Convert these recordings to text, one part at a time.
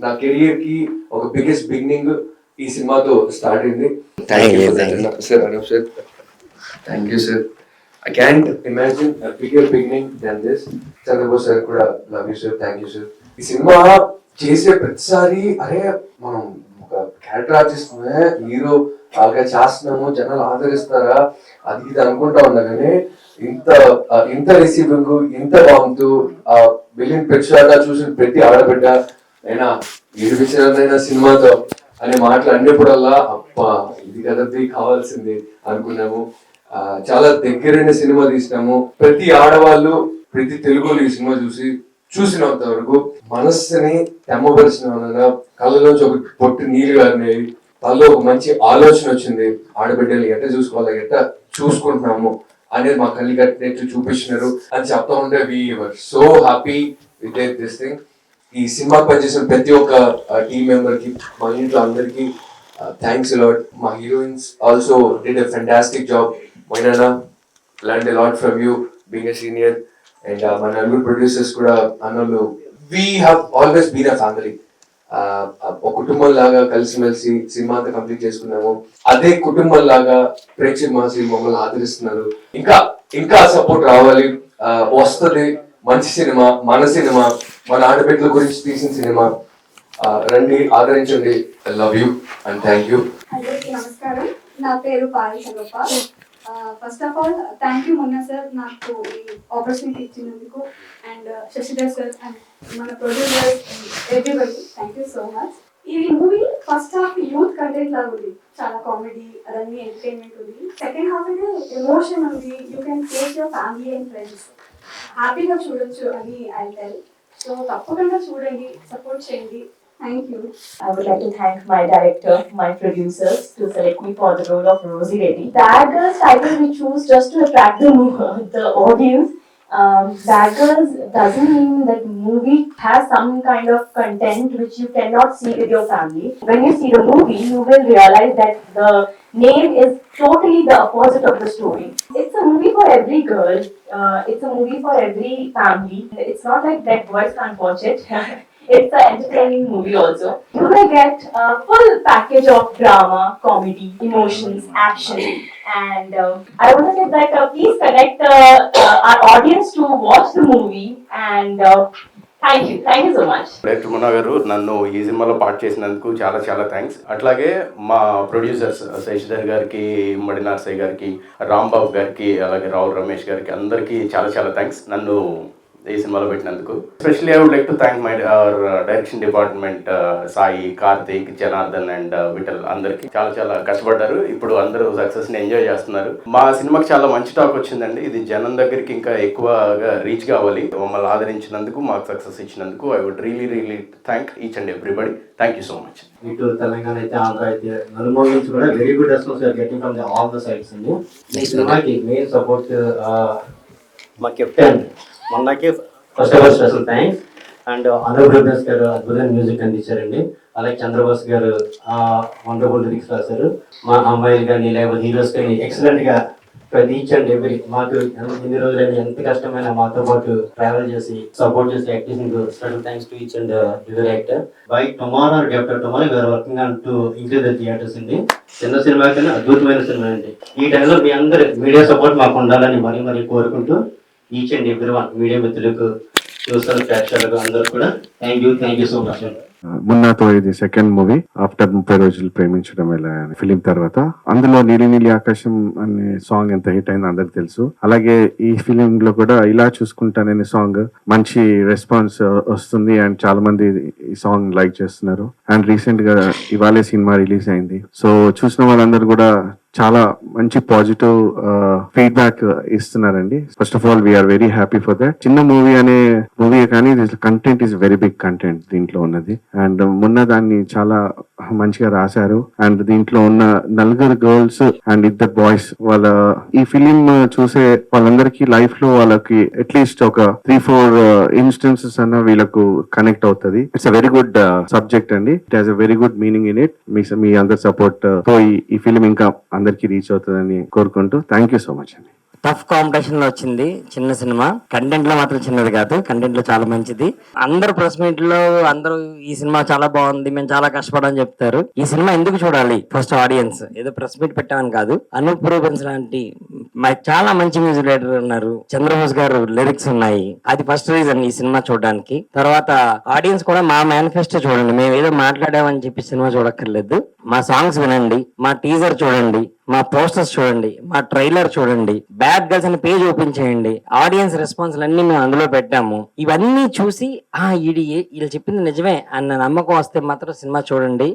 నా కెరియర్ కి ఒక బిగ్గెస్ట్ బిగినింగ్ ఈ సినిమాతో స్టార్ట్ అయింది. Sir Anoop sir, thank you sir. I can't imagine a bigger beginning than this. Chandrabose sir కూడా love you sir, thank you sir. ఈ సినిమా చేసే ప్రతిసారి అరే మనం ఒక క్యారెక్టర్ ఆర్టిస్ట్ హీరో బాగా చేస్తున్నాము, జనాలు ఆదరిస్తారా అది ఇది అనుకుంటా ఉన్నా కానీ ఇంత రిసీవింగ్, ఇంత బాగుంటూ ఆ బిలియన్ ప్రేక్షకులుగా చూసిన ప్రతి ఆడబిడ్డ అయినా ఏడిపించినైనా సినిమాతో అనే మాటలు అన్నప్పుడల్లా అప్ప ఇది కదది కావాల్సింది అనుకున్నాము. చాలా దగ్గరైన సినిమా తీసినాము. ప్రతి ఆడవాళ్ళు, ప్రతి తెలుగులో ఈ సినిమా చూసినంత వరకు మనస్సుని తెమ్మపరిచిన కళ్ళలోంచి ఒక పొట్టు నీళ్లు గారినాయి. తనలో ఒక మంచి ఆలోచన వచ్చింది, ఆడబిడ్డలు ఎట్ట చూసుకోవాలి, ఎట్ట చూసుకుంటున్నాము అనేది మా కళ్ళు కట్టినట్టు చూపించినారు అని చెప్తా ఉంటే we're so happy with this thing. ఈ సినిమాకి పనిచేసిన ప్రతి ఒక్క టీమ్ మెంబర్ కి, మా ఇంట్లో అందరికి థ్యాంక్స్ అలాట్. మా heroines also did a fantastic job. Moinana, learned a lot from you being a senior, and my nalguru producers kuda annallu. We have always been a family. ఒక కుటుంబం లాగా కలిసిమెలిసి cinema అంతా కంప్లీట్ చేసుకున్నాము. అదే కుటుంబం లాగా ప్రేక్షక మహాశీలు మమ్మల్ని ఆదరిస్తున్నారు. ఇంకా సపోర్ట్ రావాలి, వస్తుంది మంచి సినిమా, మన ఆడబిడ్డల గురించి తీసిన సినిమా. రండి, ఆదరించండి. I love you and thank you. అందరికీ నమస్కారం. నా పేరు Pari Sangappa. First of all thank you Monna sir నాకు ఈ ఆపర్చునిటీ ఇచ్చినందుకు, అండ్ శశిధర్ సార్ అండ్ మన producer everybody thank you so much. ఈ movie first half youth content లాగా ఉంది, చాలా కామెడీ అదన్నీ ఎంటర్టైన్మెంట్ ఉంది. సెకండ్ హాఫ్ అయితే ఎమోషన్ ఉంది. You can take your family and friends హ్యాపీగా చూడొచ్చు అని ఐ టెల్. సో తప్పకుండా చూడండి, సపోర్ట్ చేయండి. Thank you. I would like to thank my director, my producers to select me for the role of Rosie Reddy. Bad Girls title we choose just to attract the audience. Bad Girls doesn't mean that movie has some kind of content which you cannot see with your family. When you see the movie, you will realize that the name is totally the opposite of the story. It's a movie for every girl. It's a movie for every family. It's not like that boys can't watch it. It's an entertaining movie also. You will get a full package of drama, comedy, emotions, action, and I want to say that please connect our audience to watch the movie, and thank you so much. Director Munna గారు నన్ను ఈ సినిమాలో part చేసినందుకు చాలా చాలా thanks. అట్లాగే మా producers Shashidhar గారికి, మడి నర్సయ్య గారికి, రాంబాబు గారికి, అలాగే రావుల్ రమేష్ గారికి అందరికీ చాలా చాలా థ్యాంక్స్ నన్ను ఈ సినిమాలో పెట్టినందుకు. Especially I would like to thank my direction department, Sai, Karthik, Janardhan and Vithal అందరికి చాలా చాలా కష్టపడ్డారు. ఇప్పుడు అందరూ సక్సెస్ ని ఎంజాయ్ చేస్తున్నారు. మా సినిమాకి చాలా మంచి టాక్ వచ్చిందండి. ఇది జనం దగ్గరికి ఇంకా ఎక్కువగా రీచ్ కావాలి. మమ్మల్ని ఆదరించినందుకు, మాకు సక్సెస్ ఇచ్చినందుకు I would really thank each and everybody. Thank you so much. ఇటు తెలంగాణ అయితే, ఆంధ్ర అయితే, నలుమూల నుంచి కూడా very good response are getting from all the sides అండి. ఈ సినిమాకి మెయిన్ సపోర్ట్ మా కెప్టెన్ మొన్నకి first of all special thanks. And Anoop brothers garu అద్భుతమైన మ్యూజిక్ అందించారండి. అలాగే చంద్రబోస్ గారు వండర్ఫుల్ లిరిక్స్ రాశారు. మా అమ్మాయిలు కానీ లేకపోతే హీరోస్ కానీ ఎక్సలెంట్ గా ప్రతి ఈచ్ అండ్ ఎవ్రీ మాకు ఎన్ని రోజులైనా ఎంత కష్టమైన మాతో పాటు ట్రావెల్ చేసి సపోర్ట్ చేసి యాక్ట్ చేసిన special thanks to each and every actor. By tomorrow or day after tomorrow we're working on to increase the theatres అండి. చిన్న సినిమా కానీ అద్భుతమైన సినిమా అండి. ఈ టైంలో మీ అందరు మీడియా సపోర్ట్ మాకు ఉండాలని మరీ కోరుకుంటూ each and every one media మిత్రులకు, చూస్తారు ప్రేక్షకులకు అందరూ కూడా థ్యాంక్ యూ సో మచ్. మున్నాతో ఇది సెకండ్ మూవీ ఆఫ్టర్ 30 రోజులు ప్రేమించడం ఎలా ఫిలిం తర్వాత. అందులో నీలి నీలి ఆకాశం అనే సాంగ్ ఎంత హిట్ అయిందో అందరికి తెలుసు. అలాగే ఈ ఫిలిం లో కూడా ఇలా చూసుకుంటాననే సాంగ్ మంచి రెస్పాన్స్ వస్తుంది అండ్ చాలా మంది ఈ సాంగ్ లైక్ చేస్తున్నారు. అండ్ రీసెంట్ గా ఇవాళే సినిమా రిలీజ్ అయింది. సో చూసిన వాళ్ళందరూ కూడా చాలా మంచి పాజిటివ్ ఫీడ్బ్యాక్ ఇస్తున్నారండి. First of all we're very happy for that. చిన్న మూవీ అనే మూవీ కానీ content is very big content దీంట్లో ఉన్నది. అండ్ మొన్న దాన్ని చాలా మంచిగా రాశారు. అండ్ దీంట్లో ఉన్న నలుగురు గర్ల్స్ అండ్ 2 బాయ్స్ వాళ్ళ ఈ ఫిలిం చూసే వాళ్ళందరికీ లైఫ్ లో వాళ్ళకి అట్లీస్ట్ ఒక 3-4 ఇన్స్టెన్సెస్ అన్న వీళ్ళకు కనెక్ట్ అవుతుంది. It's a very good subject అండి. It has a very good meaning in it. మీ అందరి సపోర్ట్ తో ఈ ఫిలిం ఇంకా అందరికి రీచ్ అవుతుందని కోరుకుంటూ థ్యాంక్ యూ సో మచ్ అండి. టఫ్ కాంపిటీషన్ లో వచ్చింది చిన్న సినిమా. కంటెంట్ లో మాత్రం చిన్నది కాదు, కంటెంట్ లో చాలా మంచిది. అందరూ ప్రెస్ మీట్ లో అందరూ ఈ సినిమా చాలా బాగుంది, మేము చాలా కష్టపడని చెప్తారు. ఈ సినిమా ఎందుకు చూడాలి? ఫస్ట్ ఆడియన్స్ ఏదో ప్రెస్ మీట్ పెట్టామని కాదు, అనూప్ రూబెన్స్ లాంటి చాలా మంచి మ్యూజిక్ డైరెక్టర్ ఉన్నారు, చంద్రబోస్ గారు లిరిక్స్ ఉన్నాయి. అది ఫస్ట్ రీజన్ ఈ సినిమా చూడడానికి. తర్వాత ఆడియన్స్ కూడా మా మేనిఫెస్టో చూడండి, మేము ఏదో మాట్లాడామని చెప్పి సినిమా చూడక్కర్లేదు. మా సాంగ్స్ వినండి, మా టీజర్ చూడండి, మా పోస్టర్స్ చూడండి, మా ట్రైలర్ చూడండి, బ్యాడ్ గర్ల్స్ అనే పేజ్ ఓపెన్ చేయండి. ఆడియన్స్ రెస్పాన్స్ అన్ని మేము అందులో పెట్టాము. ఇవన్నీ చూసి వీళ్ళు చెప్పింది నిజమే అన్న నమ్మకం వస్తే మాత్రం సినిమా చూడండి.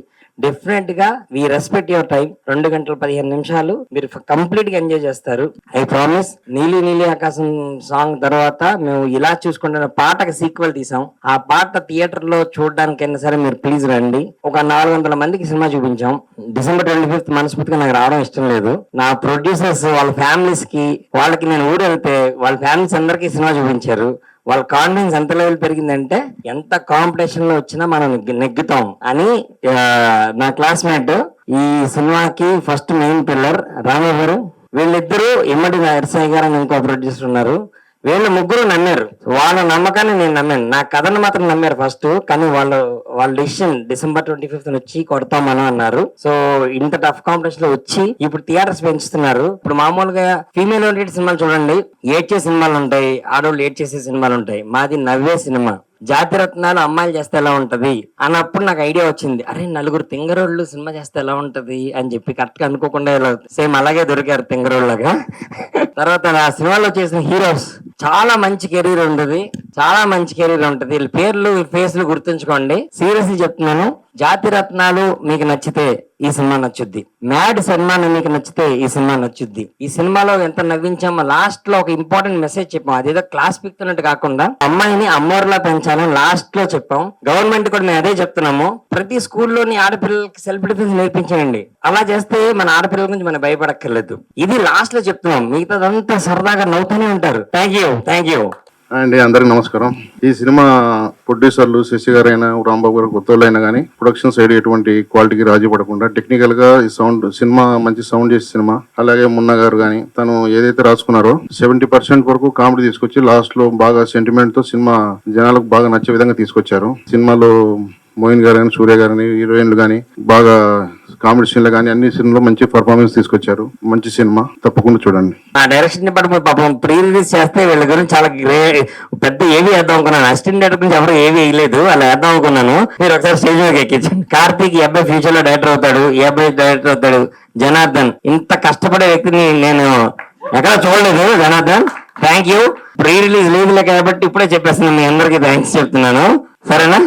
డెఫినెట్ గా వి రెస్పెక్ట్ యువర్ టైం. 2 గంటల 15 నిమిషాలు మీరు కంప్లీట్ గా ఎంజాయ్ చేస్తారు. I promise. నీలి నీలి ఆకాశం సాంగ్ తర్వాత మేము ఇలా చూసుకుంటున్న పాటకి సీక్వెల్ తీసాం. ఆ పాట థియేటర్ లో చూడడానికైనా సరే మీరు ప్లీజ్ రండి. ఒక 400 మందికి సినిమా చూపించాం. December 25th మనస్ఫూర్తిగా నాకు రావడం ఇష్టం లేదు. నా ప్రొడ్యూసర్స్ వాళ్ళ ఫ్యామిలీస్ కి, వాళ్ళకి నేను ఊరు వెళ్తే వాళ్ళ ఫ్యామిలీస్ అందరికీ సినిమా చూపించారు. వాళ్ళ కాన్ఫిడెన్స్ ఎంత లెవెల్ పెరిగిందంటే ఎంత కాంపిటీషన్ లో వచ్చినా మనం నెగ్గుతాం అని. నా క్లాస్మేట్ ఈ సినిమాకి ఫస్ట్ మెయిన్ పిల్లర్ రామయ్య గారు, వీళ్ళిద్దరూ ఇమ్మడి నరసయ్య గారు అని ఇంకో ప్రొడ్యూసర్ ఉన్నారు. వీళ్ళు ముగ్గురు నమ్మారు. వాళ్ళ నమ్మకాన్ని నేను నమ్మాను. నా కథను మాత్రం నమ్మారు ఫస్ట్, కానీ వాళ్ళ డిసిషన్ December 25th వచ్చి కొడతాం మనం అన్నారు. సో ఇంత టఫ్ కాంపిటీషన్ లో వచ్చి ఇప్పుడు థియేటర్స్ పెంచుతున్నారు. ఇప్పుడు మామూలుగా ఫీమేల్ ఓరియంటెడ్ సినిమాలు చూడండి, ఏడ్చే సినిమాలు ఉంటాయి, ఆడవాళ్ళు ఏడ్చేసే సినిమాలు ఉంటాయి. మాది నవ్వే సినిమా. జాతిరత్నాలు అమ్మాయిలు చేస్తే ఎలా ఉంటది అన్నప్పుడు నాకు ఐడియా వచ్చింది. అరే 4 తింగరోళ్ళు సినిమా చేస్తే ఎలా ఉంటది అని చెప్పి కరెక్ట్ గా అనుకోకుండా సేమ్ అలాగే దొరికారు తింగరోళ్ళగా. తర్వాత నా సినిమాలో చేసిన హీరోస్ చాలా మంచి కెరీర్ ఉంటుంది, చాలా మంచి కెరీర్ ఉంటుంది. వీళ్ళ పేర్లు ఫేస్లు గుర్తుంచుకోండి. సీరియస్లీ చెప్తున్నాను. జాతిరత్నాలు మీకు నచ్చితే ఈ సినిమా నచ్చుద్ది. మ్యాడ్ సన్మాన్ మీకు నచ్చితే ఈ సినిమా నచ్చుద్ది. ఈ సినిమాలో ఎంత నవ్వించామో, లాస్ట్ లో ఒక ఇంపార్టెంట్ మెసేజ్ చెప్పాం. అదేదో క్లాస్ పిక్తున్నట్టు కాకుండా అమ్మాయిని అమ్మోర్లా పెంచాలని లాస్ట్ లో చెప్పాం. గవర్నమెంట్ కూడా మేము అదే చెప్తున్నాము. ప్రతి స్కూల్లోని ఆడపిల్లలకి సెల్ఫ్ డిఫెన్స్ నేర్పించండి. అలా చేస్తే మన ఆడపిల్లల గురించి మనం భయపడక్కర్లేదు. ఇది లాస్ట్ లో చెప్తున్నాం. మిగతాదంతా సరదాగా నవ్వుతూనే ఉంటారు. Thank you. అండి, అందరికి నమస్కారం. ఈ సినిమా ప్రొడ్యూసర్లు శశి గారైనా రాంబాబు గారు కొత్త అయినా కానీ ప్రొడక్షన్ సైడ్ ఎటువంటి క్వాలిటీకి రాజీ పడకుండా టెక్నికల్ గా ఈ సినిమా మంచి సౌండ్ చేసే సినిమా. అలాగే మున్నా గారు కానీ తను ఏదైతే రాసుకున్నారో 70% వరకు కామెడీ తీసుకొచ్చి లాస్ట్ లో బాగా సెంటిమెంట్ తో సినిమా జనాలకు బాగా నచ్చే విధంగా తీసుకొచ్చారు. సినిమాలో మోయిన్ గారు కానీ, సూర్య గారిని, హీరోయిన్లు కానీ బాగా కామెడీ సీన్లు కానీ అన్ని సినిమాలో మంచి పర్ఫార్మెన్స్ తీసుకొచ్చారు. మంచి సినిమా, తప్పకుండా చూడండి. ఆ డైరెక్షన్ డిపార్ట్మెంట్ పాపం ప్రీ రిలీజ్ చేస్తే వీళ్ళ గురించి చాలా పెద్ద ఏవి వేద్దాం అనుకున్నాను. అసిస్టెంట్ డైరెక్టర్ గురించి ఎవరు ఏవి వేయలేదు, అలా వేద్దాం అనుకున్నాను. మీరు ఒకసారి స్టేజ్ మీద ఎక్కించండి. కార్తీక్ ఈ అబ్బాయి ఫ్యూచర్ లో డైరెక్టర్ అవుతాడు, ఈ అబ్బాయి డైరెక్టర్ అవుతాడు. జనార్దన్, ఇంత కష్టపడే వ్యక్తిని నేను ఎక్కడ చూడలేదు. Janardhan thank you. Pre release లేదులే కాబట్టి ఇప్పుడే చెప్పేస్తున్నాను. మీ అందరికీ థ్యాంక్స్ చెప్తున్నాను. సరేనా?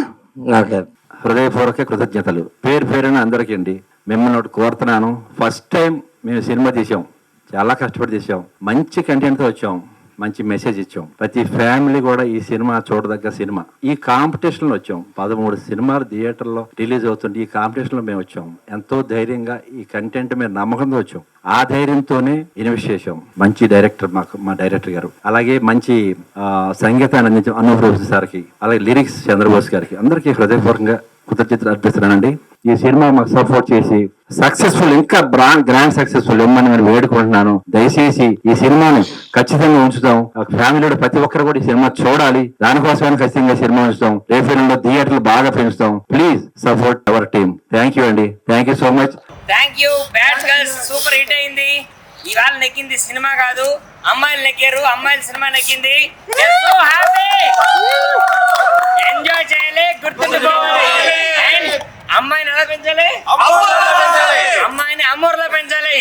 ఓకే. హృదయపూర్వక కృతజ్ఞతలు పేరున అందరికీ అండి. మిమ్మల్ని ఒకటి కోరుతున్నాను. ఫస్ట్ టైం మేము సినిమా తీసాం, చాలా కష్టపడి తీసాం, మంచి కంటెంట్తో వచ్చాం, మంచి మెసేజ్ ఇచ్చాం. ప్రతి ఫ్యామిలీ కూడా ఈ సినిమా చూడదగ్గ సినిమా. ఈ కాంపిటీషన్లో వచ్చాం. 13 సినిమాలు థియేటర్లో రిలీజ్ అవుతుంది. ఈ కాంపిటీషన్లో మేము వచ్చాం. ఎంతో ధైర్యంగా ఈ కంటెంట్ మీద నమ్మకంతో వచ్చాం. ఆ ధైర్యంతోనే ఇన్వెస్ట్ చేసాం. మంచి డైరెక్టర్ మా డైరెక్టర్ గారు, అలాగే మంచి సంగీతాన్ని అందించాం అనూప్ రూబెన్స్ సార్కి, అలాగే లిరిక్స్ చంద్రబోస్ గారికి, అందరికీ హృదయపూర్వకంగా కృతజ్ఞతలు అర్పిస్తున్నానండి. ఈ సినిమా మాకు సపోర్ట్ చేసి సక్సెస్ఫుల్, ఇంకా గ్రాండ్ సక్సెస్ఫుల్ ఇమ్మని నేను వేడుకుంటున్నాను. దయచేసి ఈ సినిమాని ఖచ్చితంగా ఉంచుతాం. ఫ్యామిలీలో ప్రతి ఒక్కరు కూడా ఈ సినిమా చూడాలి. దానికోసమే ఖచ్చితంగా సినిమా ఉంచుతాం. రేపు థియేటర్లు బాగా పెంచుతాం. Please support our team. Thank you అండి. Thank you so much. Thank you. Bad girls super hit అయింది. ఇవాళ నెక్కింది సినిమా కాదు, అమ్మాయిలు నెక్కారు. అమ్మాయిల సినిమా నెక్కింది. So happy. ఎంజాయ్ చేయాలి, గుర్తుంచుకోవాలి. అండ్ అమ్మాయిని ఎలా పెంచాలి? అమ్మాయిని అమ్మోర్లా పెంచాలి.